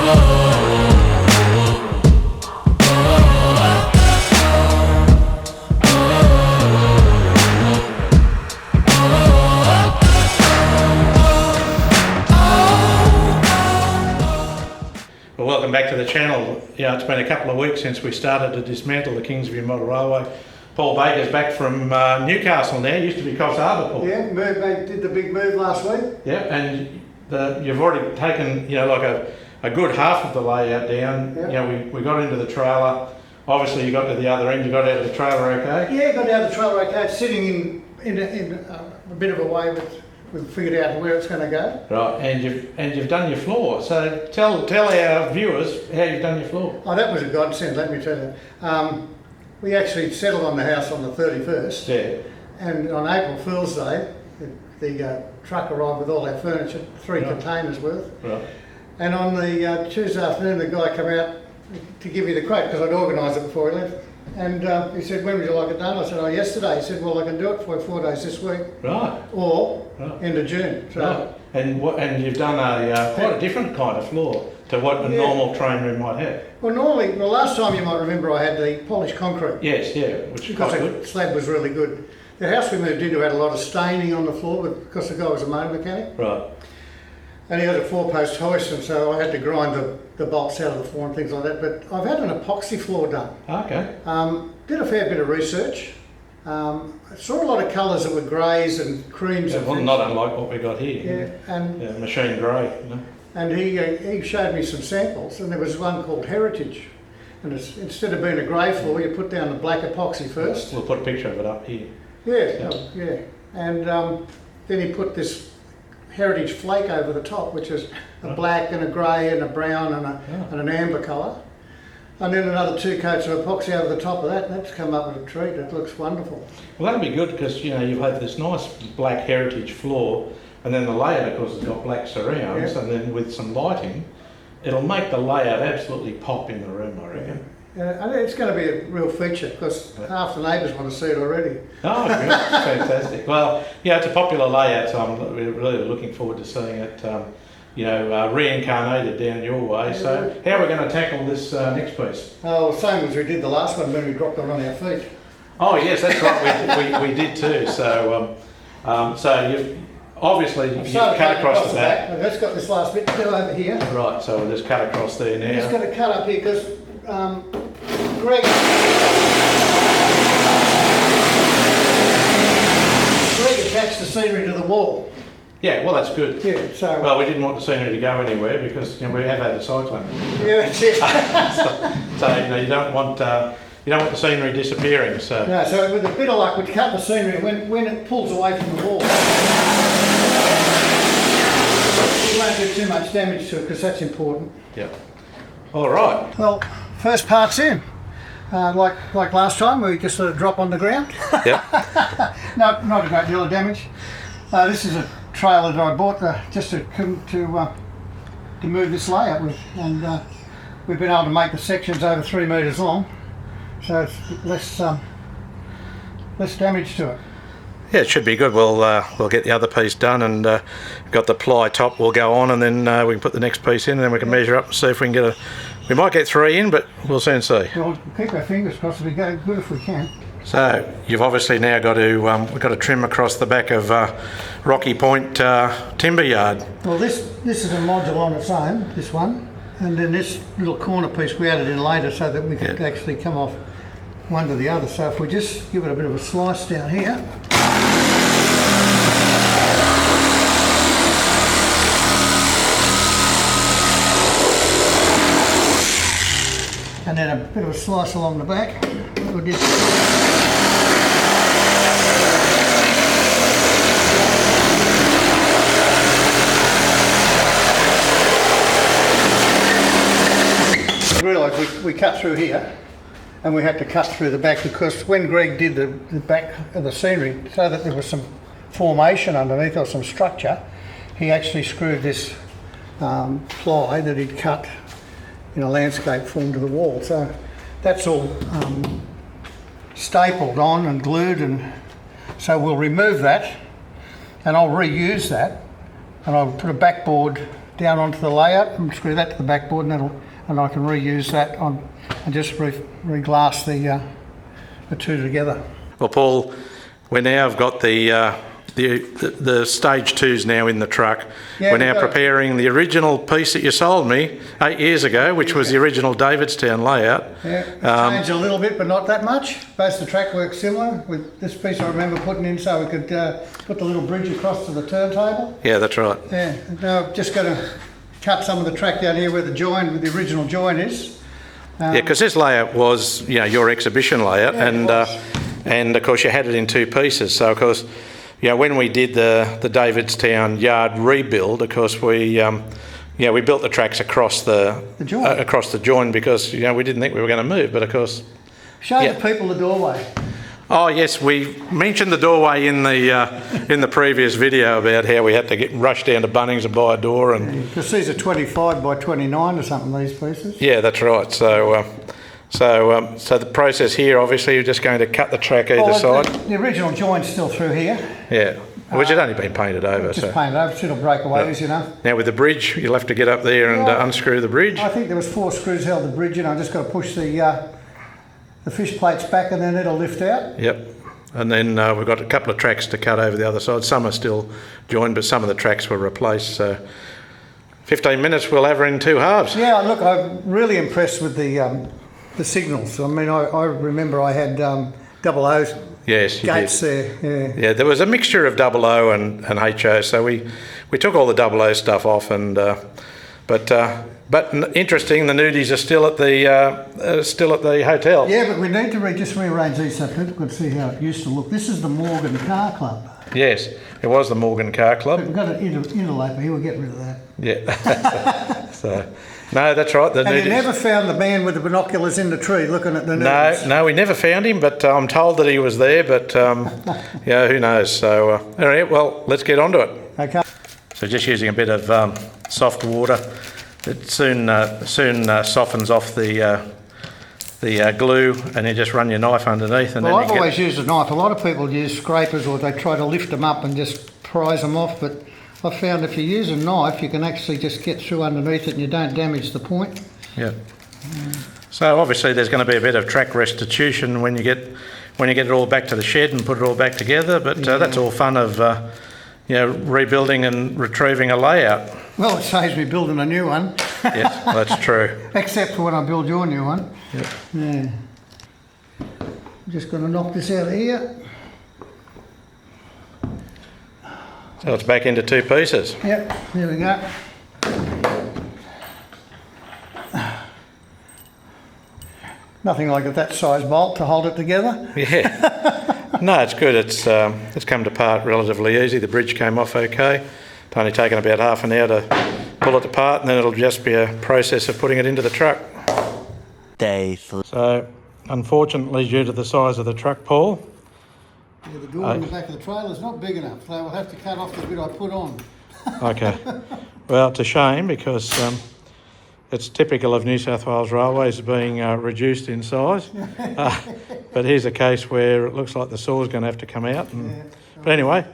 Welcome back to the channel. Yeah, it's been a couple of weeks since we started to dismantle the Kingsview Model Railway. Paul Baker's back from Newcastle now. Used to be Coffs Harbour, Paul. Yeah, they did the big move last week. Yeah, and you've already taken, like a good half of the layout down. Yep. We got into the trailer. Obviously, you got to the other end. You got out of the trailer okay? Yeah, got out of the trailer okay. It's sitting in a bit of a way, but we've figured out where it's going to go. Right, and you've done your floor. So tell our viewers how you've done your floor. Oh, that was a godsend, let me tell you. We actually settled on the house on the 31st. Yeah. And on April Fool's Day, the truck arrived with all our furniture, 3 containers worth. Right. And on the Tuesday afternoon, the guy came out to give me the quote because I'd organised it before he left. And he said, when would you like it done? I said, oh, yesterday. He said, well, I can do it for 4 days this week. Right. Or end of June. So, right. And you've done quite a different kind of floor to what a normal train room might have. Well, normally, last time you might remember I had the polished concrete. Yes, yeah, which is quite good. The slab was really good. The house we moved into had a lot of staining on the floor because the guy was a motor mechanic. Right. And he had a 4-post hoist, and so I had to grind the bolts out of the floor and things like that. But I've had an epoxy floor done. Okay. Did a fair bit of research. I saw a lot of colours that were greys and creams. Yeah, well, not unlike what we got here. Yeah, and machine grey. You know? And he showed me some samples, and there was one called Heritage. And instead of being a grey floor, you put down the black epoxy first. We'll put a picture of it up here. Yeah. And then he put this Heritage flake over the top, which is a black and a grey and a brown and an amber colour. And then another 2 coats of epoxy over the top of that, and that's come up with a treat. It looks wonderful. Well, that'll be good because, you've had this nice black Heritage floor, and then the layout, of course, has got black surrounds, and then with some lighting, it'll make the layout absolutely pop in the room, I reckon. I think it's going to be a real feature because half the neighbours want to see it already. Oh, good. Fantastic. Well, it's a popular layout, so I'm really looking forward to seeing it, reincarnated down your way. So how are we going to tackle this next piece? Oh, same as we did the last one when we dropped it on our feet. Oh, yes, that's right. we did too. So, you've obviously cut across the back. I've just got this last bit to do over here. Right, so we'll just cut across there now. I'm just going to cut up here because Greg attached the scenery to the wall. Yeah, well, that's good. Yeah, so. Well, we didn't want the scenery to go anywhere because we have had a cyclone. Yeah, that's it. so you don't want the scenery disappearing. So. No, so with a bit of luck, we cut the scenery when it pulls away from the wall. We won't do too much damage to it because that's important. Yeah. All right. Well, first part's in. Like last time, we just let it drop on the ground. Yep. No, not a great deal of damage. This is a trailer that I bought just to move this layout with, and we've been able to make the sections over 3 metres long, so it's less damage to it. Yeah, it should be good. We'll get the other piece done, and we've got the ply top will go on, and then we can put the next piece in, and then we can measure up and see if we can get we might get 3 in, but we'll soon see. Well, we'll keep our fingers crossed. We go good if we can. So you've obviously now got to we've got to trim across the back of Rocky Point timber yard. Well, this is a module on its own, this one, and then this little corner piece we added in later so that we could actually come off one to the other. So if we just give it a bit of a slice down here. And then a bit of a slice along the back. We'll just I realised we cut through here and we had to cut through the back because when Greg did the back of the scenery so that there was some formation underneath or some structure, he actually screwed this ply that he'd cut in a landscape form to the wall. So that's all stapled on and glued, and so we'll remove that and I'll reuse that and I'll put a backboard down onto the layout and screw that to the backboard, and I can reuse that on and just re-glass the two together. Well, Paul, we now have got the stage 2's now in the truck. Yeah, we're now preparing the original piece that you sold me 8 years ago, which was the original Davidstown layout. Yeah, changed a little bit, but not that much. Both the track works similar. With this piece, I remember putting in so we could put the little bridge across to the turntable. Yeah, that's right. Yeah, now I'm just going to cut some of the track down here where the original join is. Yeah, because this layout was, your exhibition layout, and of course you had it in 2 pieces. So of course, when we did the Davidstown yard rebuild, of course we built the tracks across the join because we didn't think we were going to move, but of course. Show the people the doorway. Oh yes, we mentioned the doorway in the previous video about how we had to rush down to Bunnings and buy a door, and because these are 25 by 29 or something. These pieces. Yeah, that's right. So the process here, obviously, you're just going to cut the track either side. The original joint's still through here. Yeah, which had only been painted over. Just painted over, so it'll break away, as you know. Now with the bridge, you'll have to get up there and unscrew the bridge. I think there was 4 screws held the bridge in. I just got to push the fish plates back, and then it'll lift out. Yep. And then we've got a couple of tracks to cut over the other side. Some are still joined, but some of the tracks were replaced. So 15 minutes, we'll have her in 2 halves. Yeah, look, I'm really impressed with the signals. I mean, I remember I had double O's. Yes, you gates did. There. Yeah, there was a mixture of double O and HO. So we took all the double O stuff off, and but interesting, the nudies are still at the hotel. Yeah, but we need to just rearrange these so people can see how it used to look. This is the Morgan Car Club. Yes, it was the Morgan Car Club. We've got an interloper here. We'll get rid of that. Yeah. So, no, that's right. And you never found the man with the binoculars in the tree looking at the nudies? No, we never found him, but I'm told that he was there. But who knows? So, all right, well, let's get on to it. Okay. So, just using a bit of soft water. It soon softens off the glue, and you just run your knife underneath. And I've always used a knife. A lot of people use scrapers, or they try to lift them up and just prise them off. But I've found if you use a knife, you can actually just get through underneath it, and you don't damage the point. Yeah. So obviously, there's going to be a bit of track restitution when you get it all back to the shed and put it all back together. But that's all fun of rebuilding and retrieving a layout. Well, it saves me building a new one. Yes, that's true. Except for when I build your new one. Yep. Yeah. I'm just going to knock this out of here. So it's back into 2 pieces. Yep, there we go. Nothing like that size bolt to hold it together. Yeah. No, it's good. It's come apart relatively easy. The bridge came off okay. It's only taken about half an hour to pull it apart, and then it'll just be a process of putting it into the truck. So, unfortunately, due to the size of the truck, Paul. Yeah, the door in the back of the trailer is not big enough, so we'll have to cut off the bit I put on. Okay. Well, it's a shame because it's typical of New South Wales Railways being reduced in size. But here's a case where it looks like the saw's going to have to come out. But anyway.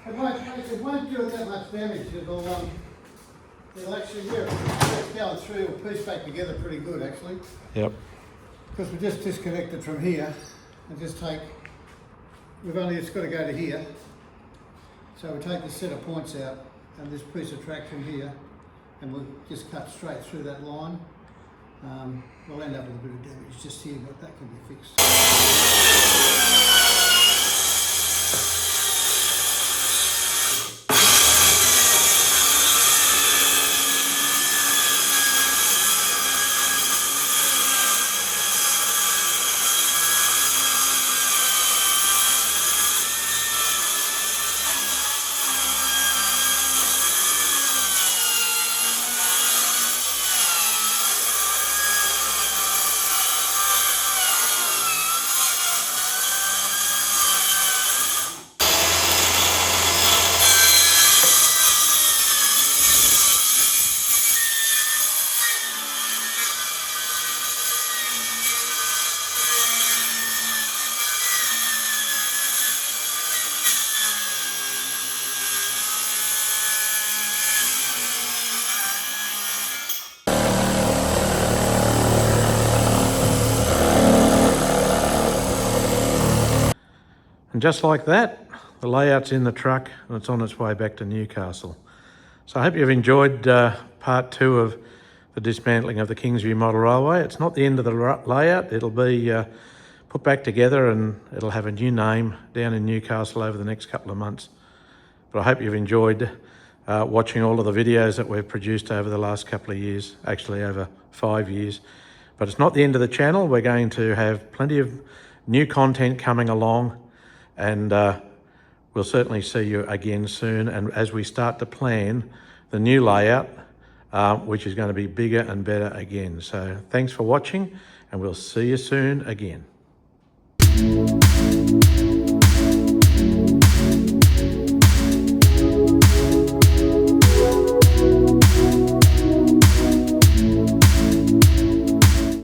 It won't do it that much damage. It'll actually, going through, it'll piece back together pretty good, actually. Yep. Because we just disconnected from here and just take, it's got to go to here. So we take this set of points out and this piece of track from here, and we'll just cut straight through that line. We'll end up with a bit of damage just here, but that can be fixed. And just like that, the layout's in the truck and it's on its way back to Newcastle. So I hope you've enjoyed part 2 of the dismantling of the Kingsview Model Railway. It's not the end of the layout. It'll be put back together and it'll have a new name down in Newcastle over the next couple of months. But I hope you've enjoyed watching all of the videos that we've produced over the last couple of years, actually over 5 years. But it's not the end of the channel. We're going to have plenty of new content coming along, and we'll certainly see you again soon. And as we start to plan the new layout, which is going to be bigger and better again. So thanks for watching, and we'll see you soon again.